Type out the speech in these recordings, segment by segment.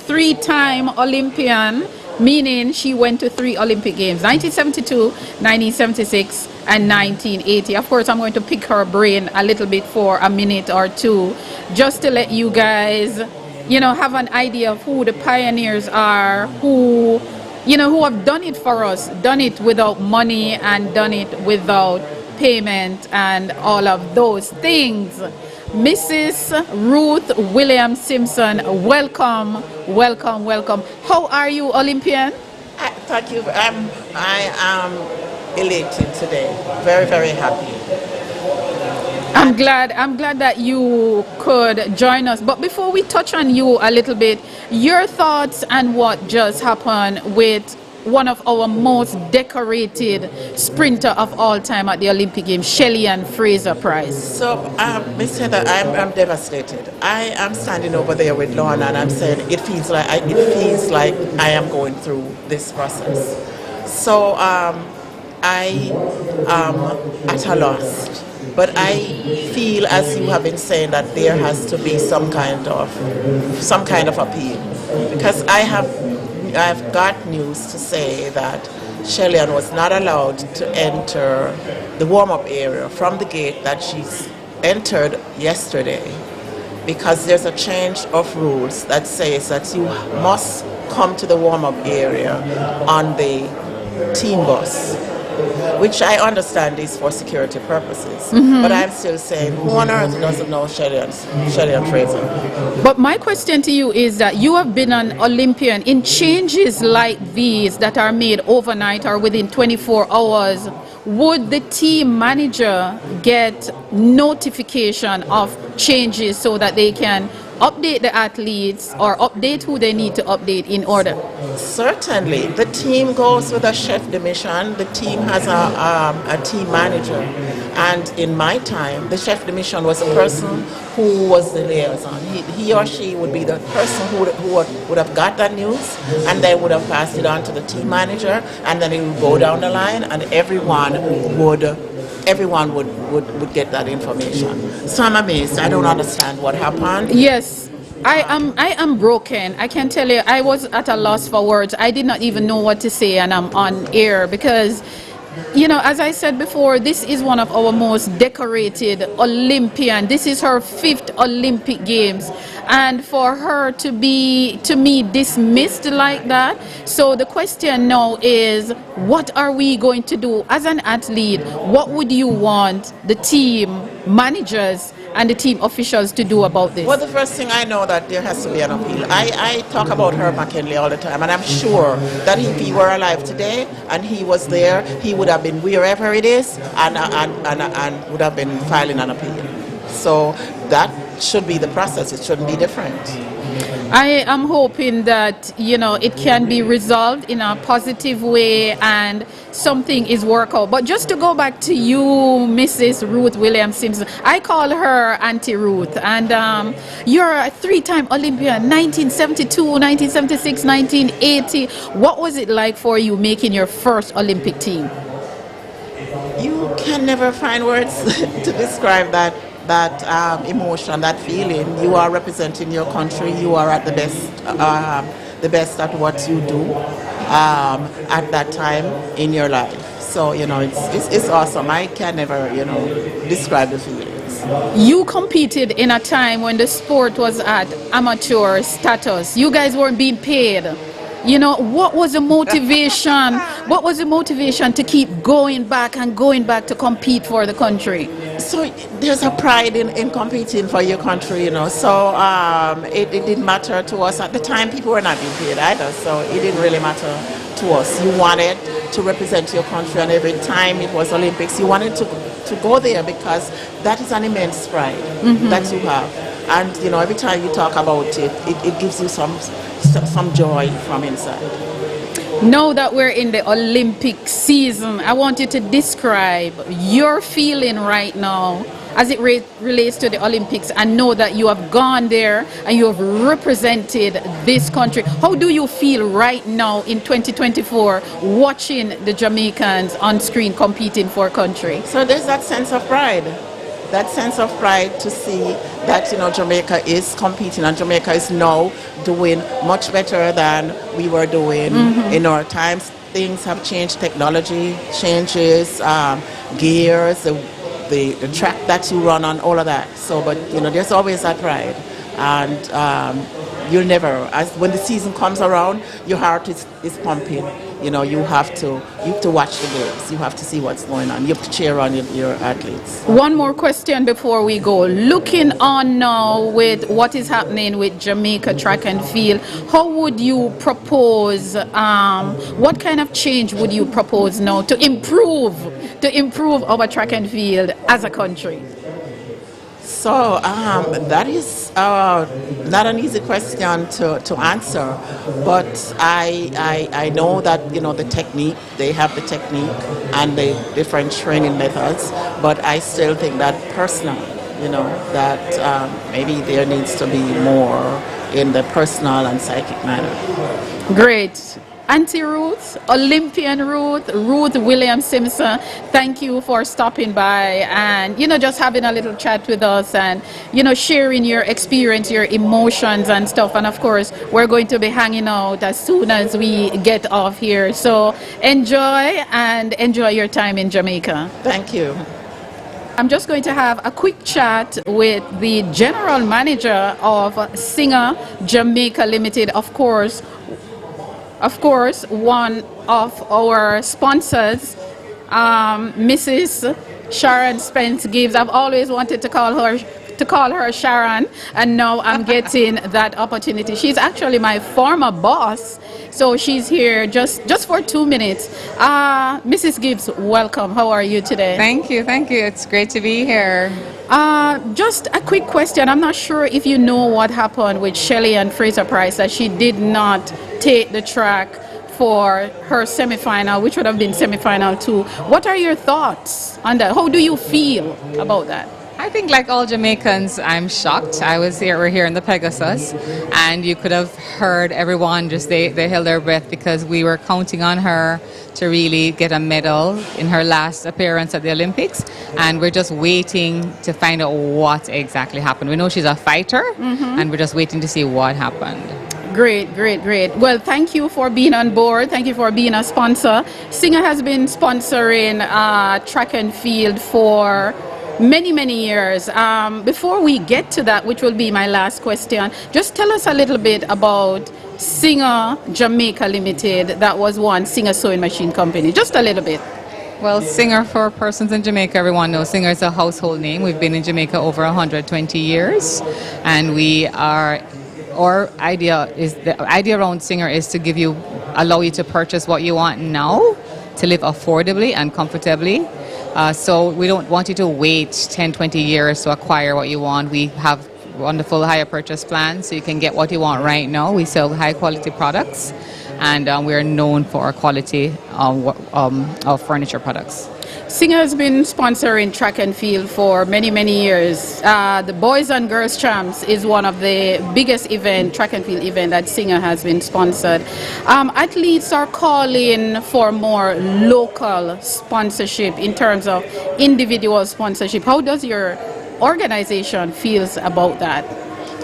three-time Olympian, meaning she went to 3 Olympic Games, 1972, 1976, and 1980. Of course, I'm going to pick her brain a little bit for a minute or two, just to let you guys, have an idea of who the pioneers are, who have done it for us, done it without money and done it without payment and all of those things. Mrs. Ruth Williams Simpson, welcome, welcome, welcome. How are you, Olympian? Thank you. I am elated today. Very, very happy. I'm glad that you could join us. But before we touch on you a little bit, your thoughts and what just happened with one of our most decorated sprinter of all time at the Olympic Games, Shelly-Ann Fraser-Pryce. So, Miss Heather, I'm devastated. I am standing over there with Lorna, and I'm saying it feels like I am going through this process. So, I am at a loss. But I feel, as you have been saying, that there has to be some kind of appeal, because I have got news to say that Shelly-Ann was not allowed to enter the warm-up area from the gate that she entered yesterday, because there's a change of rules that says that you must come to the warm-up area on the team bus, which I understand is for security purposes. But I'm still saying, who on earth doesn't know Shelly-Ann Fraser? But my question to you is that you have been an Olympian. In changes like these that are made overnight or within 24 hours, would the team manager get notification of changes so that they can update the athletes or update who they need to update in order? Certainly. The team goes with a chef de mission. The team has a team manager. And in my time, the chef de mission was a person who was the liaison. He or she would be the person who would have got that news, and they would have passed it on to the team manager, and then it would go down the line, and everyone would get that information. So I'm amazed. I don't understand what happened. Yes, I am broken. I can tell you, I was at a loss for words. I did not even know what to say, and I'm on air because, as I said before, this is one of our most decorated Olympian. This is her 5th Olympic Games. And for her to be, to me, dismissed like that. So the question now is, what are we going to do as an athlete? What would you want the team managers and the team officials to do about this? Well, the first thing, I know that there has to be an appeal. I talk about Herb McKinley all the time, and I'm sure that if he were alive today and he was there, he would have been wherever it is and would have been filing an appeal. So that should be the process. It shouldn't be different. I am hoping that, it can be resolved in a positive way and something is worked out. But just to go back to you, Mrs. Ruth Williams Simpson, I call her Auntie Ruth, and you're a 3-time Olympian, 1972, 1976, 1980. What was it like for you making your first Olympic team? You can never find words to describe that emotion, that feeling. You are representing your country. You are at the best at what you do at that time in your life. So it's awesome. I can never describe the feelings. You competed in a time when the sport was at amateur status. You guys weren't being paid. What was the motivation? What was the motivation to keep going back to compete for the country? So there's a pride in competing for your country, So it didn't matter to us at the time. People were not being paid either, so it didn't really matter to us. You wanted to represent your country, and every time it was Olympics, you wanted to go there because that is an immense pride that you have. And every time you talk about it, it gives you some joy from inside. Now that we're in the Olympic season, I want you to describe your feeling right now as it relates to the Olympics, and know that you have gone there and you have represented this country. How do you feel right now in 2024 watching the Jamaicans on screen competing for country? So there's that sense of pride. that sense of pride to see that, Jamaica is competing, and Jamaica is now doing much better than we were doing in our times. Things have changed, technology changes, gears, the track that you run on, all of that. So, but there's always that pride, and you'll never, as when the season comes around, your heart is pumping. You have to watch the games. You have to see what's going on. You have to cheer on your athletes. One more question before we go. Looking on now with what is happening with Jamaica track and field, how would you propose, what kind of change would you propose now to improve our track and field as a country? So that is not an easy question to answer, but I know that the technique, they have the technique and the different training methods, but I still think that personally, that maybe there needs to be more in the personal and psychic manner. Great. Auntie Ruth, Olympian Ruth Williams Simpson, thank you for stopping by and, just having a little chat with us and, sharing your experience, your emotions and stuff. And of course, we're going to be hanging out as soon as we get off here. So enjoy your time in Jamaica. Thank you. I'm just going to have a quick chat with the general manager of Singer Jamaica Limited, of course, one of our sponsors, Mrs. Sharon Spence Gibbs. I've always wanted to call her Sharon, and now I'm getting that opportunity. She's actually my former boss, so she's here just for 2 minutes. Mrs. Gibbs, welcome. How are you today? Thank you. It's great to be here. Just a quick question. I'm not sure if you know what happened with Shelley and Fraser Price, that she did not take the track for her semifinal, which would have been semifinal 2. What are your thoughts on that? How do you feel about that? I think like all Jamaicans, I'm shocked. We're here in the Pegasus, and you could have heard everyone they held their breath because we were counting on her to really get a medal in her last appearance at the Olympics, and we're just waiting to find out what exactly happened. We know she's a fighter, and we're just waiting to see what happened. Great. Well, thank you for being on board. Thank you for being a sponsor. Singer has been sponsoring track and field for many years. Before we get to that, which will be my last question, just tell us a little bit about Singer Jamaica Limited. That was one Singer Sewing Machine Company. Just a little bit. Well, Singer, for persons in Jamaica, everyone knows Singer is a household name. We've been in Jamaica over 120 years, and our idea around Singer is to allow you to purchase what you want now, to live affordably and comfortably. So we don't want you to wait 10, 20 years to acquire what you want. We have wonderful hire purchase plans, so you can get what you want right now. We sell high quality products, and we're known for our quality of furniture products. Singer has been sponsoring track and field for many years. The Boys and Girls Champs is one of the biggest track and field event that Singer has been sponsored. Athletes are calling for more local sponsorship in terms of individual sponsorship. How does your organization feels about that?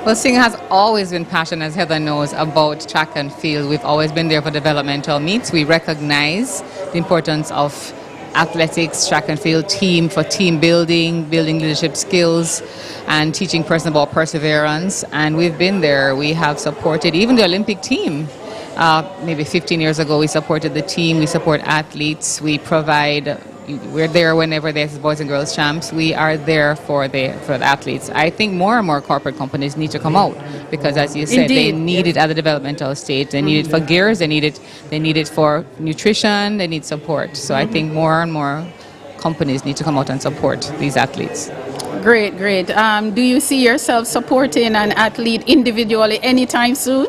Well, Singer has always been passionate, as Heather knows, about track and field. We've always been there for developmental meets. We recognize the importance of athletics, track and field, for team building leadership skills, and teaching person about perseverance. And we've been there. We have supported even the Olympic team. Maybe 15 years ago, we supported the team. We support athletes. We're there whenever there's Boys and Girls Champs. We are there for the athletes. I think more and more corporate companies need to come out because, as you said, they need it at the developmental stage. They need it for gears. They need it for nutrition. They need support. So I think more and more companies need to come out and support these athletes. Great. Do you see yourself supporting an athlete individually anytime soon?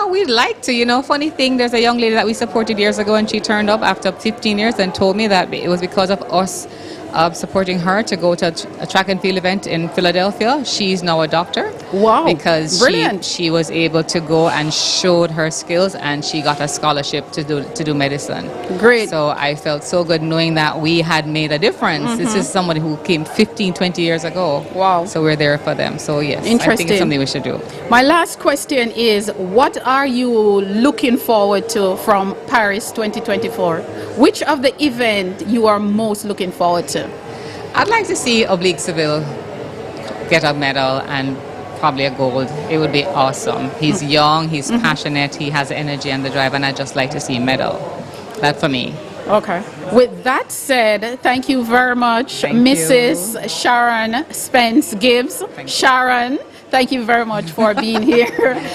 We'd like to. Funny thing, there's a young lady that we supported years ago, and she turned up after 15 years and told me that it was because of us of supporting her to go to a track and field event in Philadelphia. She's now a doctor. Wow, Because brilliant. she was able to go and showed her skills, and she got a scholarship to do medicine. Great. So I felt so good knowing that we had made a difference. This is somebody who came 15, 20 years ago. Wow. So we're there for them. So yes, I think Interesting. it's something we should do. My last question is, what are you looking forward to from Paris 2024? Which of the event you are most looking forward to? I'd like to see Oblique Seville get a medal and probably a gold. It would be awesome. He's young, he's passionate, he has the energy and the drive, and I'd just like to see a medal. That for me. Okay. With that said, thank you very much, Thank Mrs. Sharon Spence Gibbs. Sharon, thank you very much for being here.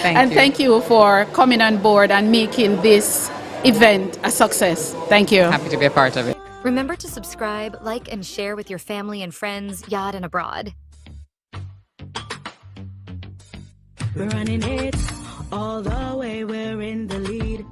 And you. thank you for coming on board and making this event a success. Thank you. Happy to be a part of it. Remember to subscribe, like, and share with your family and friends, yard and abroad. We're running it all the way, we're in the lead.